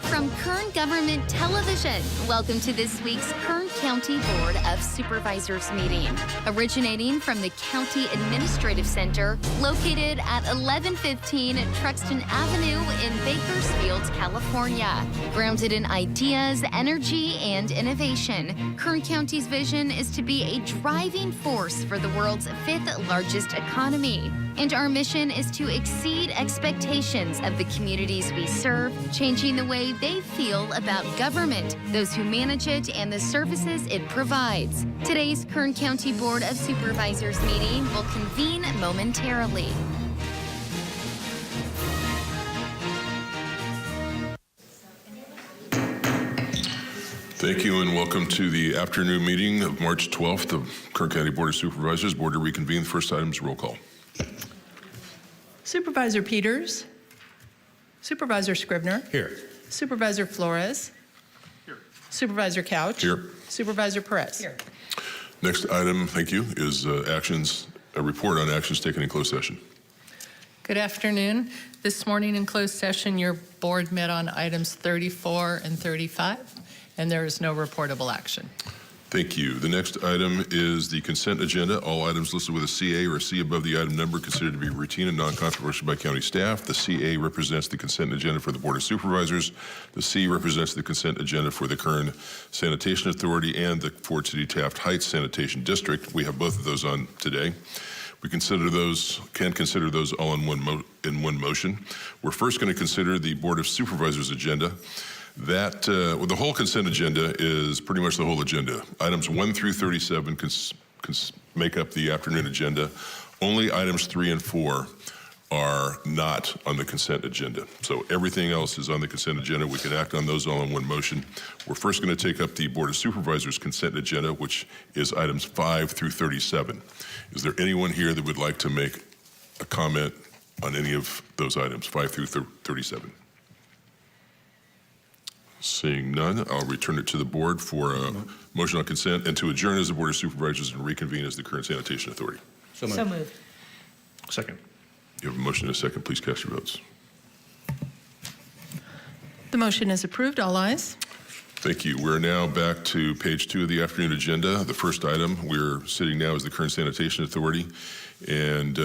From Kern Government Television, welcome to this week's Kern County Board of Supervisors meeting. Originating from the County Administrative Center, located at 1115 Truxton Avenue in Bakersfield, California. Grounded in ideas, energy, and innovation, Kern County's vision is to be a driving force for the world's fifth largest economy. And our mission is to exceed expectations of the communities we serve, changing the way they feel about government, those who manage it, and the services it provides. Today's Kern County Board of Supervisors meeting will convene momentarily. Thank you and welcome to the afternoon meeting of March 12th of Kern County Board of Supervisors. Board to reconvene. The first item is roll call. Supervisor Peters. Supervisor Scribner. Here. Supervisor Flores. Here. Supervisor Couch. Here. Supervisor Perez. Here. Next item, thank you, is a report on actions taken in closed session. Good afternoon. This morning in closed session, your board met on items 34 and 35, and there is no reportable action. Thank you. The next item is the consent agenda. All items listed with a CA or a C above the item number considered to be routine and non-controversial by county staff. The CA represents the consent agenda for the Board of Supervisors. The C represents the consent agenda for the Kern Sanitation Authority and the Ford City Taft Heights Sanitation District. We have both of those on today. We can consider those all in one motion. We're first going to consider the Board of Supervisors agenda. The whole consent agenda is pretty much the whole agenda. Items 1 through 37 make up the afternoon agenda. Only items 3 and 4 are not on the consent agenda. So everything else is on the consent agenda. We can act on those all in one motion. We're first going to take up the Board of Supervisors consent agenda, which is items 5 through 37. Is there anyone here that would like to make a comment on any of those items, 5 through 37? Seeing none, I'll return it to the board for a motion on consent and to adjourn as the Board of Supervisors and reconvene as the Kern Sanitation Authority. So moved. Second. You have a motion and a second. Please cast your votes. The motion is approved. All ayes. Thank you. We're now back to page 2 of the afternoon agenda. The first item we're sitting now is the Kern Sanitation Authority, and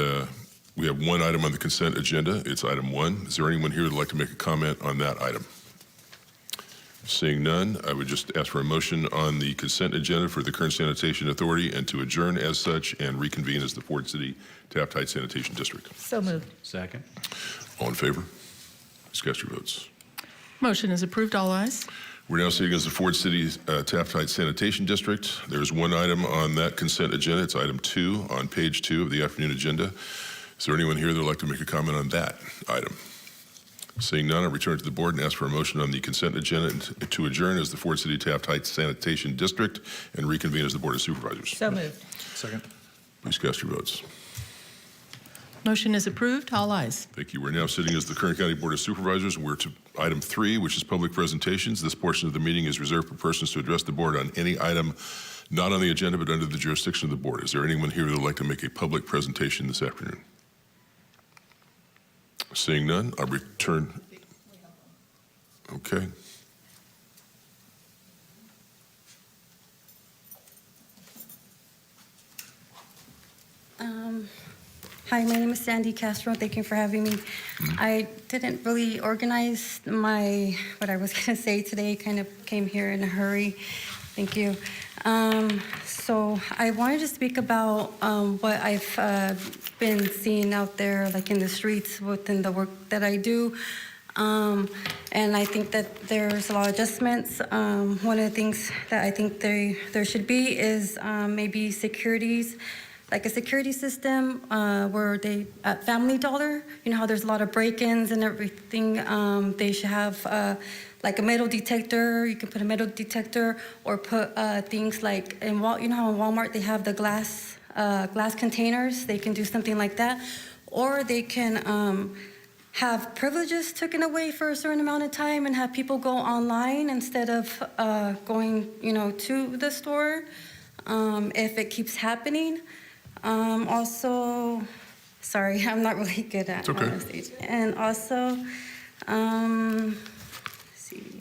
we have one item on the consent agenda. It's item 1. Is there anyone here that would like to make a comment on that item? Seeing none, I would just ask for a motion on the consent agenda for the Kern Sanitation Authority and to adjourn as such and reconvene as the Ford City Taft Heights Sanitation District. So moved. Second. All in favor? Please cast your votes. Motion is approved. All ayes. We're now sitting as the Ford City Taft Heights Sanitation District. There's one item on that consent agenda. It's item 2 on page 2 of the afternoon agenda. Is there anyone here that would like to make a comment on that item? Seeing none, I'll return to the board and ask for a motion on the consent agenda to adjourn as the Ford City Taft Heights Sanitation District and reconvene as the Board of Supervisors. So moved. Second. Please cast your votes. Motion is approved. All ayes. Thank you. We're now sitting as the Kern County Board of Supervisors. We're to item 3, which is public presentations. This portion of the meeting is reserved for persons to address the board on any item not on the agenda but under the jurisdiction of the board. Is there anyone here that would like to make a public presentation this afternoon? Seeing none, I'll return. Okay. Hi, my name is Sandy Castro. Thank you for having me. I didn't really organize what I was going to say today. Kind of came here in a hurry. Thank you. So I wanted to speak about what I've been seeing out there, like in the streets within the work that I do. And I think that there's a lot of adjustments. One of the things that I think there should be is maybe securities, like a security system where they, at Family Dollar, you know how there's a lot of break-ins and everything, they should have like a metal detector. You can put a metal detector or put things like, you know how in Walmart they have the glass containers? They can do something like that. Or they can have privileges taken away for a certain amount of time and have people go online instead of going, to the store if it keeps happening. Also, sorry, I'm not really good at it's okay. stage. And also, let's see.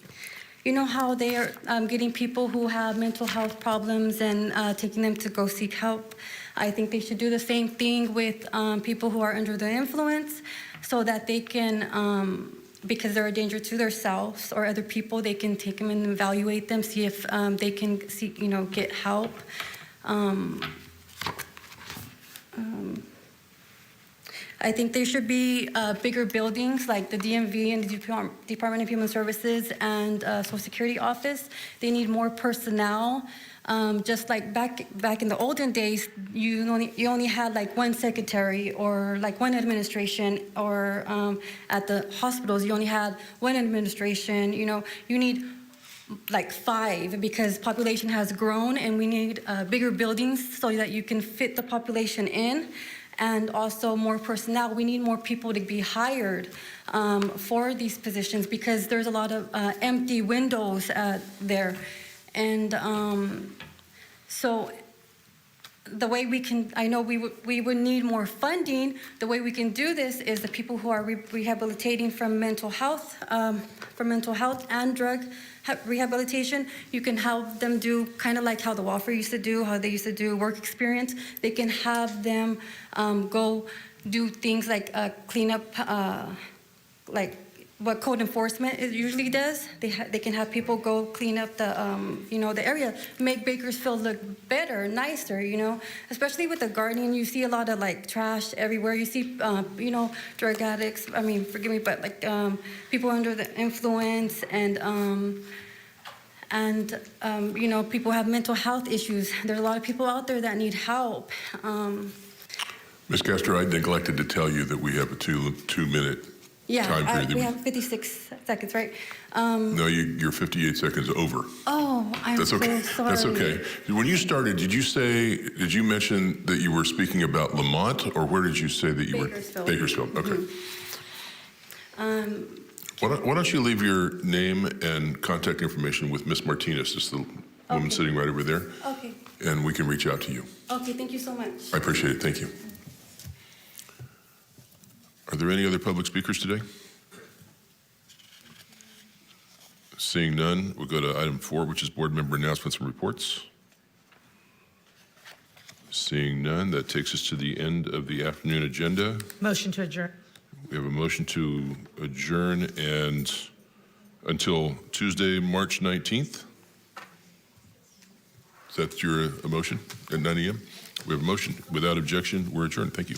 you know how they are getting people who have mental health problems and taking them to go seek help. I think they should do the same thing with people who are under the influence, so that they can, because they're a danger to themselves or other people, they can take them and evaluate them, see if they can seek, get help. I think there should be bigger buildings like the DMV and the Department of Human Services and Social Security Office. They need more personnel. Just like back in the olden days, you only had like one secretary or like one administration, or at the hospitals you only had one administration. You need like 5 because population has grown, and we need bigger buildings so that you can fit the population in. And also more personnel. We need more people to be hired for these positions because there's a lot of empty windows there. And so the way we can, I know we would need more funding. The way we can do this is the people who are rehabilitating from mental health and drug rehabilitation. You can help them do kind of like how the Walford used to do, how they used to do work experience. They can have them go do things like clean up, like what code enforcement usually does. They can have people go clean up the the area, make Bakersfield look better, nicer. Especially with the Guardian, you see a lot of like trash everywhere. You see drug addicts. I mean, forgive me, but like people under the influence and people have mental health issues. There's a lot of people out there that need help. Ms. Castro, I neglected to tell you that we have a two-minute time period. We have 56 seconds, right? No, you're 58 seconds over. Oh, That's okay. so sorry. That's okay. When you started, did you mention that you were speaking about Lamont, or where did you say that you Bakersfield. were? Bakersfield. Okay. Mm-hmm. Why don't you leave your name and contact information with Miss Martinez, just the woman sitting right over there, Okay. and we can reach out to you. Okay, thank you so much. I appreciate it. Thank you. Are there any other public speakers today? Seeing none, we'll go to item 4, which is board member announcements and reports. Seeing none, that takes us to the end of the afternoon agenda. Motion to adjourn. We have a motion to adjourn and until Tuesday, March 19th. Is that a motion at 9 a.m.? We have a motion. Without objection, we're adjourned. Thank you.